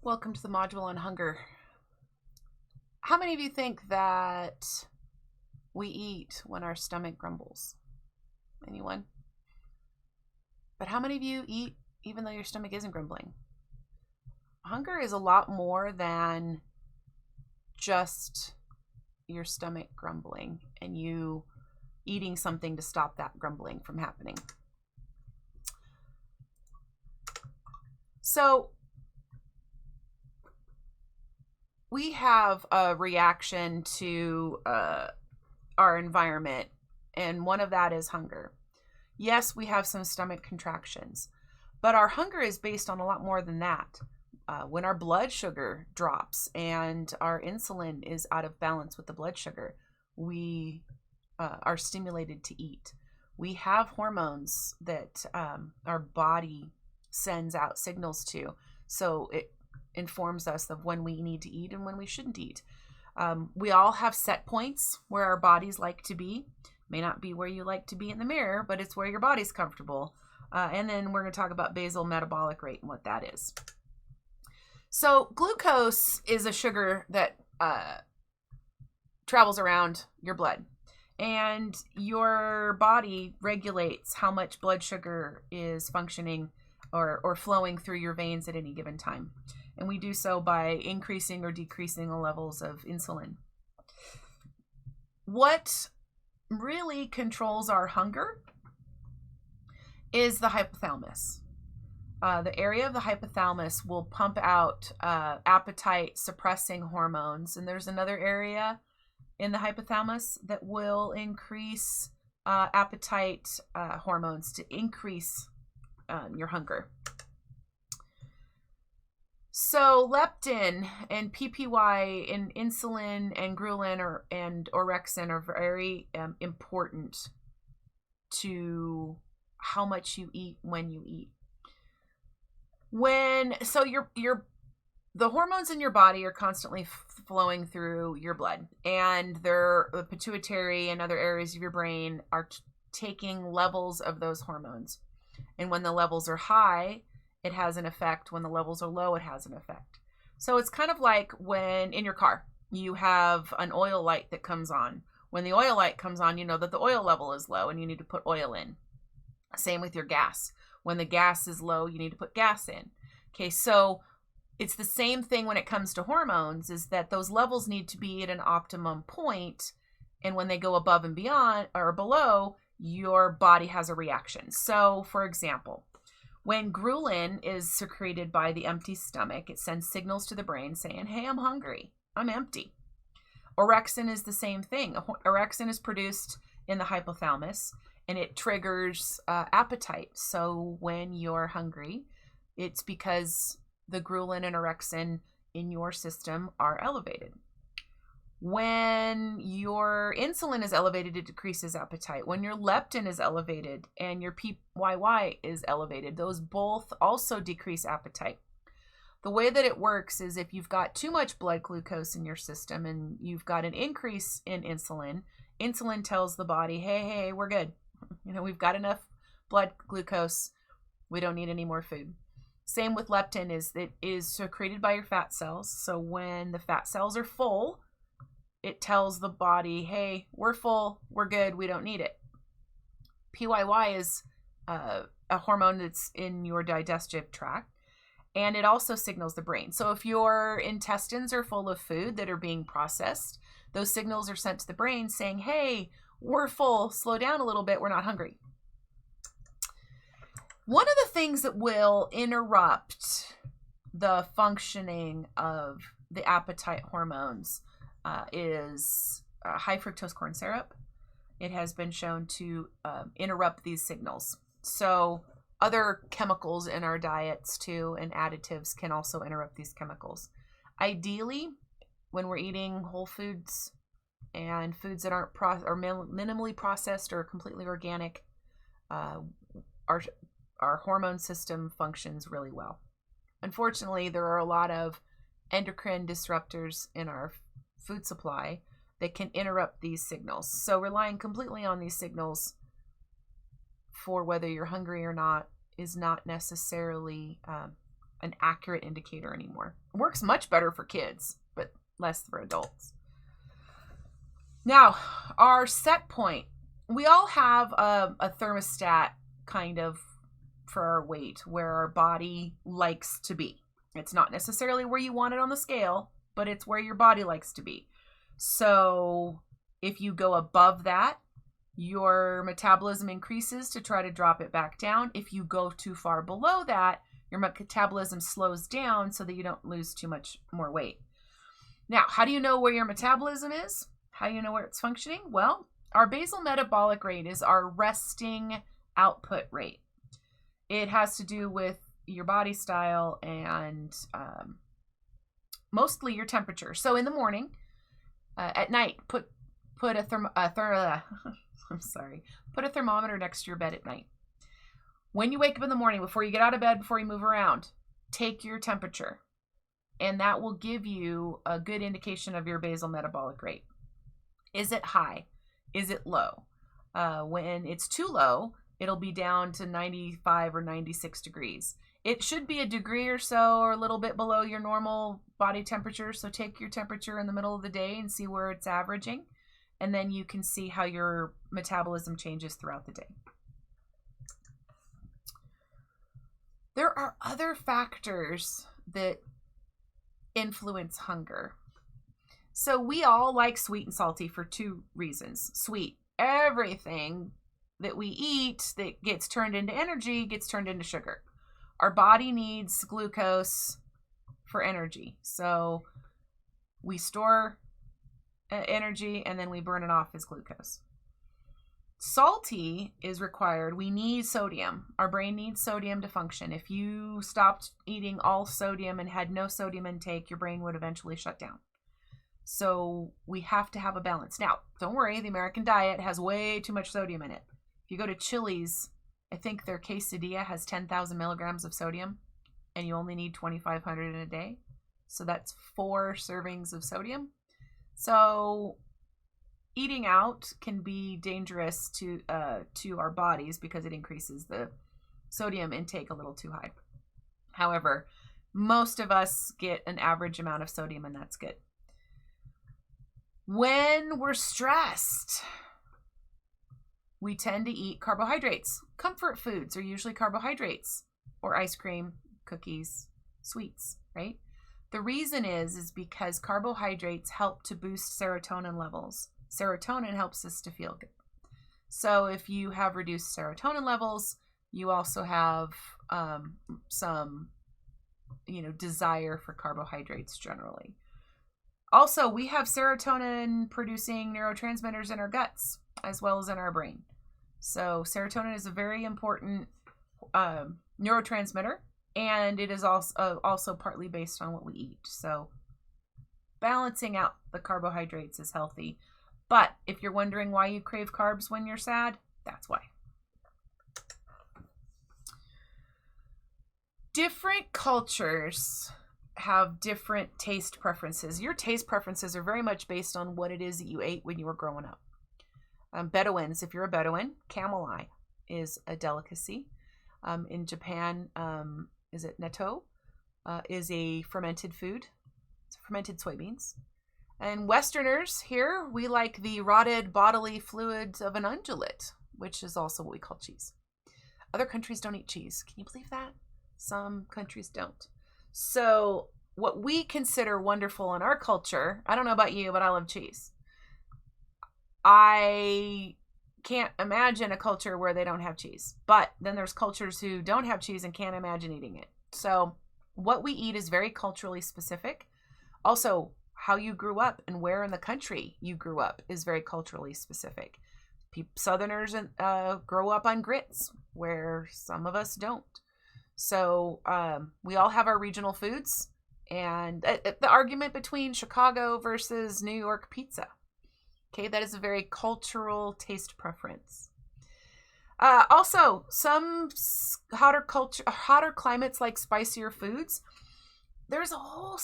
Welcome to the module on hunger. How many of you think that we eat when our stomach grumbles? Anyone? But how many of you eat even though your stomach isn't grumbling? Hunger is a lot more than just your stomach grumbling and you eating something to stop that grumbling from happening. So we have a reaction to our environment, and one of that is hunger. Yes, we have some stomach contractions, but our hunger is based on a lot more than that. When our blood sugar drops and our insulin is out of balance with the blood sugar, we are stimulated to eat. We have hormones that our body sends out signals to, so it informs us of when we need to eat and when we shouldn't eat. We all have set points where our bodies like to be. May not be where you like to be in the mirror, but it's where your body's comfortable. And then we're going to talk about basal metabolic rate and what that is. So glucose is a sugar that travels around your blood, and your body regulates how much blood sugar is functioning or flowing through your veins at any given time. And we do so by increasing or decreasing the levels of insulin. What really controls our hunger is the hypothalamus. The area of the hypothalamus will pump out appetite suppressing hormones. And there's another area in the hypothalamus that will increase appetite hormones to increase your hunger. So leptin and PPY and insulin and ghrelin and orexin are very important to how much you eat when you eat. The hormones in your body are constantly flowing through your blood, and the pituitary and other areas of your brain are taking levels of those hormones. And when the levels are high, it has an effect. When the levels are low, it has an effect. So it's kind of like when in your car, you have an oil light that comes on. When the oil light comes on, you know that the oil level is low and you need to put oil in. Same with your gas. When the gas is low, you need to put gas in. Okay, so it's the same thing when it comes to hormones, is that those levels need to be at an optimum point, and when they go above and beyond or below, your body has a reaction. So, for example, when ghrelin is secreted by the empty stomach, it sends signals to the brain saying, hey, I'm hungry, I'm empty. Orexin is the same thing. Orexin is produced in the hypothalamus, and it triggers appetite. So when you're hungry, it's because the ghrelin and orexin in your system are elevated. When your insulin is elevated, it decreases appetite. When your leptin is elevated and your PYY is elevated, those both also decrease appetite. The way that it works is if you've got too much blood glucose in your system and you've got an increase in insulin, insulin tells the body, hey, we're good. We've got enough blood glucose. We don't need any more food. Same with leptin, it is secreted by your fat cells. So when the fat cells are full, it tells the body, hey, we're full, we're good, we don't need it. PYY is a hormone that's in your digestive tract, and it also signals the brain. So if your intestines are full of food that are being processed, those signals are sent to the brain saying, hey, we're full, slow down a little bit, we're not hungry. One of the things that will interrupt the functioning of the appetite hormones is high fructose corn syrup. It has been shown to interrupt these signals. So other chemicals in our diets too and additives can also interrupt these chemicals. Ideally, when we're eating whole foods and foods that aren't minimally processed or completely organic, our hormone system functions really well. Unfortunately, there are a lot of endocrine disruptors in our food supply that can interrupt these signals. So relying completely on these signals for whether you're hungry or not is not necessarily an accurate indicator anymore. It works much better for kids, but less for adults. Now, our set point. We all have a thermostat kind of for our weight where our body likes to be. It's not necessarily where you want it on the scale, but it's where your body likes to be. So if you go above that, your metabolism increases to try to drop it back down. If you go too far below that, your metabolism slows down so that you don't lose too much more weight. Now, how do you know where your metabolism is? How do you know where it's functioning? Well, our basal metabolic rate is our resting output rate. It has to do with your body style and mostly your temperature. So in the morning, at night, put a thermometer next to your bed at night. When you wake up in the morning, before you get out of bed, before you move around, take your temperature, and that will give you a good indication of your basal metabolic rate. Is it high? Is it low? When it's too low, it'll be down to 95 or 96 degrees. It should be a degree or so or a little bit below your normal body temperature. So take your temperature in the middle of the day and see where it's averaging. And then you can see how your metabolism changes throughout the day. There are other factors that influence hunger. So we all like sweet and salty for two reasons. Sweet, everything that we eat that gets turned into energy gets turned into sugar. Our body needs glucose for energy. So we store energy and then we burn it off as glucose. Salty is required. We need sodium. Our brain needs sodium to function. If you stopped eating all sodium and had no sodium intake, your brain would eventually shut down. So we have to have a balance. Now, don't worry, the American diet has way too much sodium in it. If you go to Chili's, I think their quesadilla has 10,000 milligrams of sodium, and you only need 2,500 in a day. So that's 4 servings of sodium. So eating out can be dangerous to our bodies because it increases the sodium intake a little too high. However, most of us get an average amount of sodium, and that's good. When we're stressed, we tend to eat carbohydrates. Comfort foods are usually carbohydrates, or ice cream, cookies, sweets, right? The reason is because carbohydrates help to boost serotonin levels. Serotonin helps us to feel good. So if you have reduced serotonin levels, you also have some, desire for carbohydrates generally. Also, we have serotonin producing neurotransmitters in our guts as well as in our brain. So serotonin is a very important neurotransmitter, and it is also partly based on what we eat. So balancing out the carbohydrates is healthy. But if you're wondering why you crave carbs when you're sad, that's why. Different cultures have different taste preferences. Your taste preferences are very much based on what it is that you ate when you were growing up. Bedouins, if you're a Bedouin, camel eye is a delicacy. In Japan, is it natto? Is a fermented food. It's fermented soybeans. And Westerners here, we like the rotted bodily fluids of an ungulate, which is also what we call cheese. Other countries don't eat cheese. Can you believe that? Some countries don't. So what we consider wonderful in our culture, I don't know about you, but I love cheese. I can't imagine a culture where they don't have cheese. But then there's cultures who don't have cheese and can't imagine eating it. So what we eat is very culturally specific. Also, how you grew up and where in the country you grew up is very culturally specific. Southerners grow up on grits, where some of us don't. So we all have our regional foods, and the argument between Chicago versus New York pizza. Okay, that is a very cultural taste preference. Also, some hotter climates like spicier foods. There's a whole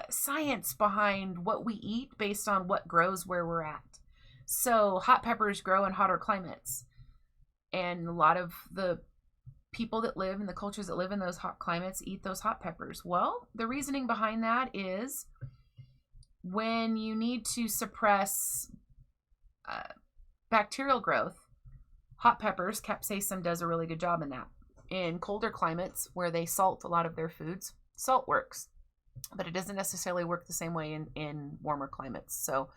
science behind what we eat based on what grows where we're at. So hot peppers grow in hotter climates. And a lot of the people that live in the cultures that live in those hot climates eat those hot peppers? Well, the reasoning behind that is when you need to suppress bacterial growth, hot peppers, capsaicin does a really good job in that. In colder climates where they salt a lot of their foods, salt works, but it doesn't necessarily work the same way in warmer climates. So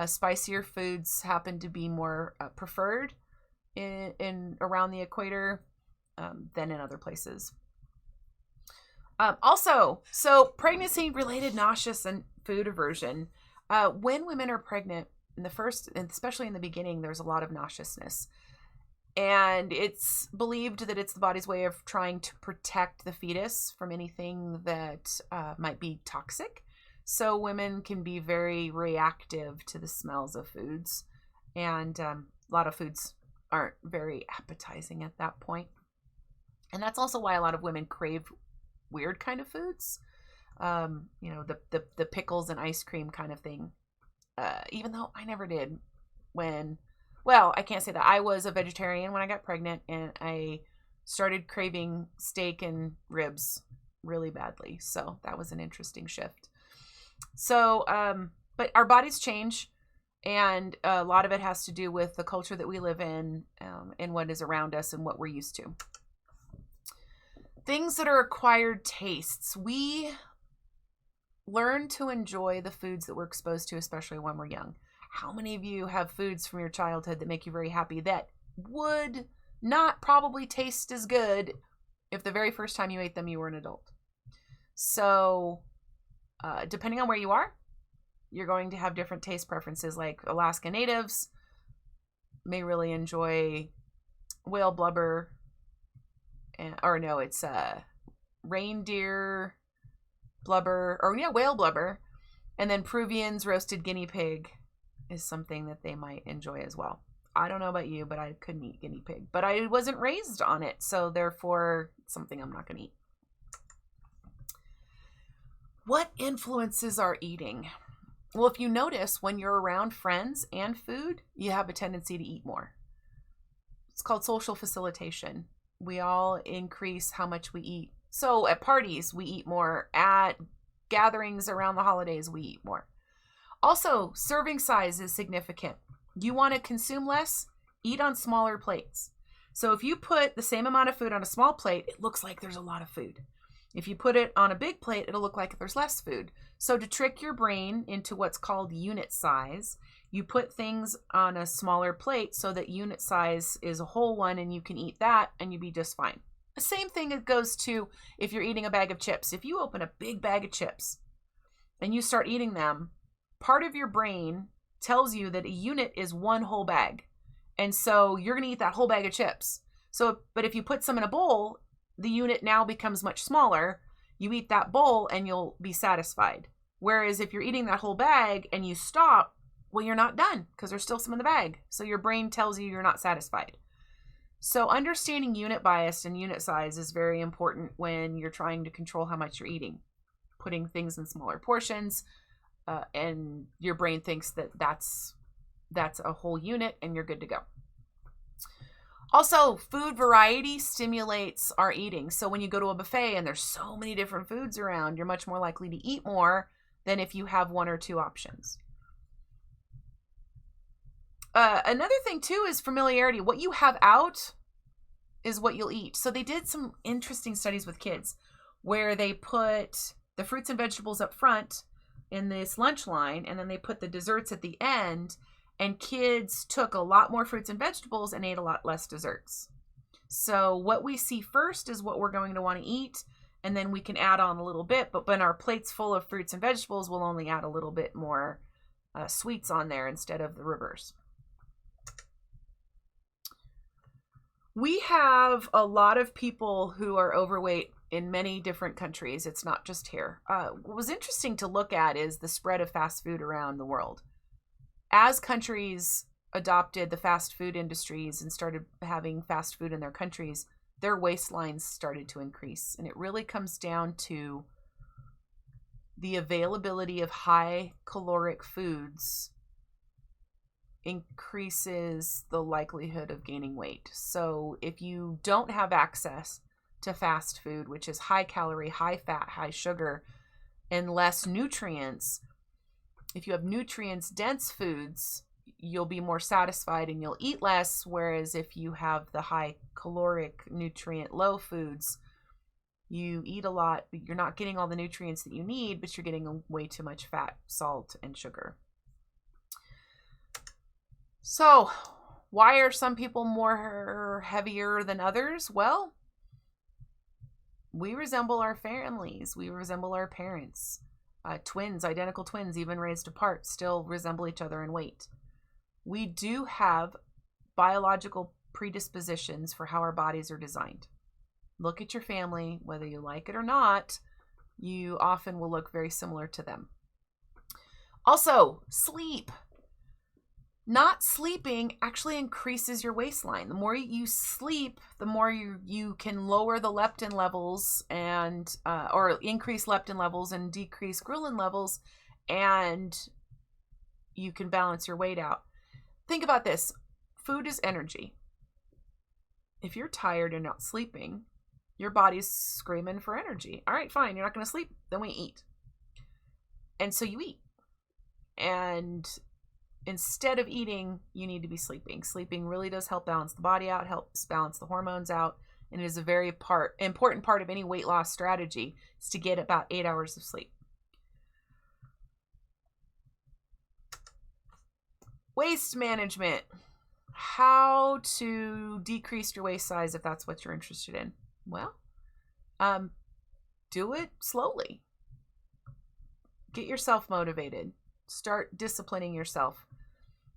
spicier foods happen to be more preferred in around the equator than in other places. Also, so pregnancy-related nauseous and food aversion. When women are pregnant, in the first, and especially in the beginning, there's a lot of nauseousness. And it's believed that it's the body's way of trying to protect the fetus from anything that might be toxic. So women can be very reactive to the smells of foods. And a lot of foods aren't very appetizing at that point. And that's also why a lot of women crave weird kind of foods. The pickles and ice cream kind of thing. Even though I never did I can't say that. I was a vegetarian when I got pregnant, and I started craving steak and ribs really badly. So that was an interesting shift. So, but our bodies change, and a lot of it has to do with the culture that we live in, and what is around us and what we're used to. Things that are acquired tastes. We learn to enjoy the foods that we're exposed to, especially when we're young. How many of you have foods from your childhood that make you very happy that would not probably taste as good if the very first time you ate them you were an adult? So depending on where you are, you're going to have different taste preferences. Like Alaska Natives may really enjoy whale blubber, it's reindeer blubber, whale blubber. And then Peruvians, roasted guinea pig is something that they might enjoy as well. I don't know about you, but I couldn't eat guinea pig. But I wasn't raised on it, so therefore it's something I'm not going to eat. What influences our eating? Well, if you notice, when you're around friends and food, you have a tendency to eat more. It's called social facilitation. We all increase how much we eat. So at parties, we eat more. At gatherings around the holidays, we eat more. Also, serving size is significant. You want to consume less? Eat on smaller plates. So if you put the same amount of food on a small plate, it looks like there's a lot of food. If you put it on a big plate, it'll look like there's less food. So to trick your brain into what's called unit size, you put things on a smaller plate so that unit size is a whole one and you can eat that and you'll be just fine. The same thing it goes to if you're eating a bag of chips. If you open a big bag of chips and you start eating them, part of your brain tells you that a unit is one whole bag. And so you're going to eat that whole bag of chips. But if you put some in a bowl, the unit now becomes much smaller. You eat that bowl and you'll be satisfied. Whereas if you're eating that whole bag and you stop, well, you're not done because there's still some in the bag. So your brain tells you you're not satisfied. So understanding unit bias and unit size is very important when you're trying to control how much you're eating. Putting things in smaller portions, and your brain thinks that that's a whole unit and you're good to go. Also, food variety stimulates our eating. So when you go to a buffet and there's so many different foods around, you're much more likely to eat more than if you have one or two options. Another thing too is familiarity. What you have out is what you'll eat. So they did some interesting studies with kids where they put the fruits and vegetables up front in this lunch line, and then they put the desserts at the end, and kids took a lot more fruits and vegetables and ate a lot less desserts. So what we see first is what we're going to want to eat, and then we can add on a little bit, but when our plate's full of fruits and vegetables, we'll only add a little bit more sweets on there instead of the reverse. We have a lot of people who are overweight in many different countries. It's not just here. What was interesting to look at is the spread of fast food around the world. As countries adopted the fast food industries and started having fast food in their countries, their waistlines started to increase. And it really comes down to the availability of high caloric foods increases the likelihood of gaining weight. So if you don't have access to fast food, which is high calorie, high fat, high sugar, and less nutrients, if you have nutrients dense foods, you'll be more satisfied and you'll eat less. Whereas if you have the high caloric, nutrient low foods, you eat a lot, but you're not getting all the nutrients that you need, but you're getting way too much fat, salt, and sugar. So why are some people more heavier than others? Well, we resemble our families. We resemble our parents. Twins, identical twins, even raised apart, still resemble each other in weight. We do have biological predispositions for how our bodies are designed. Look at your family, whether you like it or not, you often will look very similar to them. Also, sleep. Not sleeping actually increases your waistline. The more you sleep, the more you can lower the leptin levels and or increase leptin levels and decrease ghrelin levels, and you can balance your weight out. Think about this. Food is energy. If you're tired and not sleeping, your body's screaming for energy. All right, fine, you're not going to sleep, then we eat. And so you eat. And instead of eating, you need to be sleeping. Sleeping really does help balance the body out, helps balance the hormones out, and it is a very important part of any weight loss strategy is to get about 8 hours of sleep. Waist management. How to decrease your waist size if that's what you're interested in. Well, do it slowly. Get yourself motivated. Start disciplining yourself.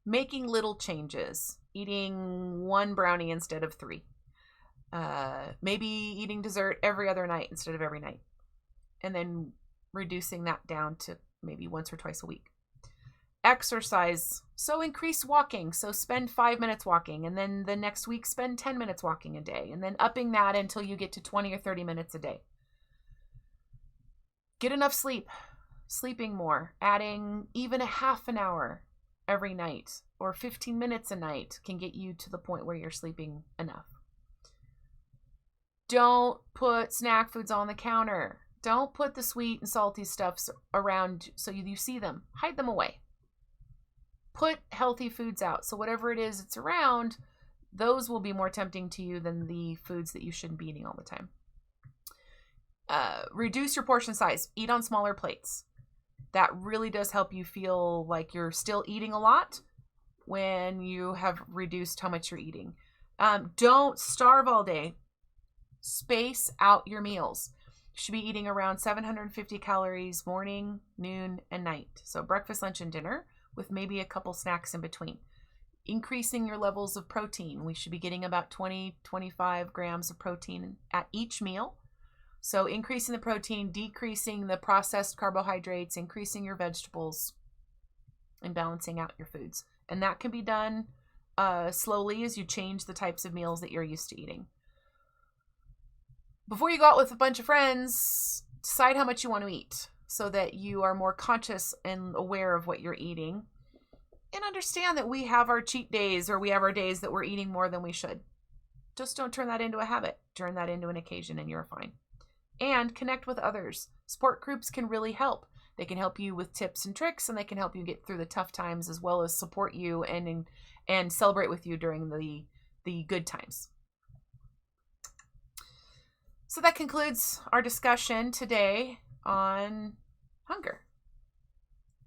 Making little changes. Eating 1 brownie instead of 3. Maybe eating dessert every other night instead of every night. And then reducing that down to maybe once or twice a week. Exercise. So increase walking. So spend 5 minutes walking. And then the next week spend 10 minutes walking a day. And then upping that until you get to 20 or 30 minutes a day. Get enough sleep. Sleeping more. Adding even a half an hour every night or 15 minutes a night can get you to the point where you're sleeping enough. Don't put snack foods on the counter. Don't put the sweet and salty stuffs around so you see them. Hide them away. Put healthy foods out. So whatever it is that's around, those will be more tempting to you than the foods that you shouldn't be eating all the time. Reduce your portion size. Eat on smaller plates. That really does help you feel like you're still eating a lot when you have reduced how much you're eating. Don't starve all day. Space out your meals. You should be eating around 750 calories morning, noon, and night. So breakfast, lunch, and dinner with maybe a couple snacks in between. Increasing your levels of protein. We should be getting about 20-25 grams of protein at each meal. So increasing the protein, decreasing the processed carbohydrates, increasing your vegetables, and balancing out your foods. And that can be done slowly as you change the types of meals that you're used to eating. Before you go out with a bunch of friends, decide how much you want to eat so that you are more conscious and aware of what you're eating. And understand that we have our cheat days or we have our days that we're eating more than we should. Just don't turn that into a habit. Turn that into an occasion and you're fine. And connect with others. Support groups can really help. They can help you with tips and tricks, and they can help you get through the tough times as well as support you and celebrate with you during the good times. So that concludes our discussion today on hunger.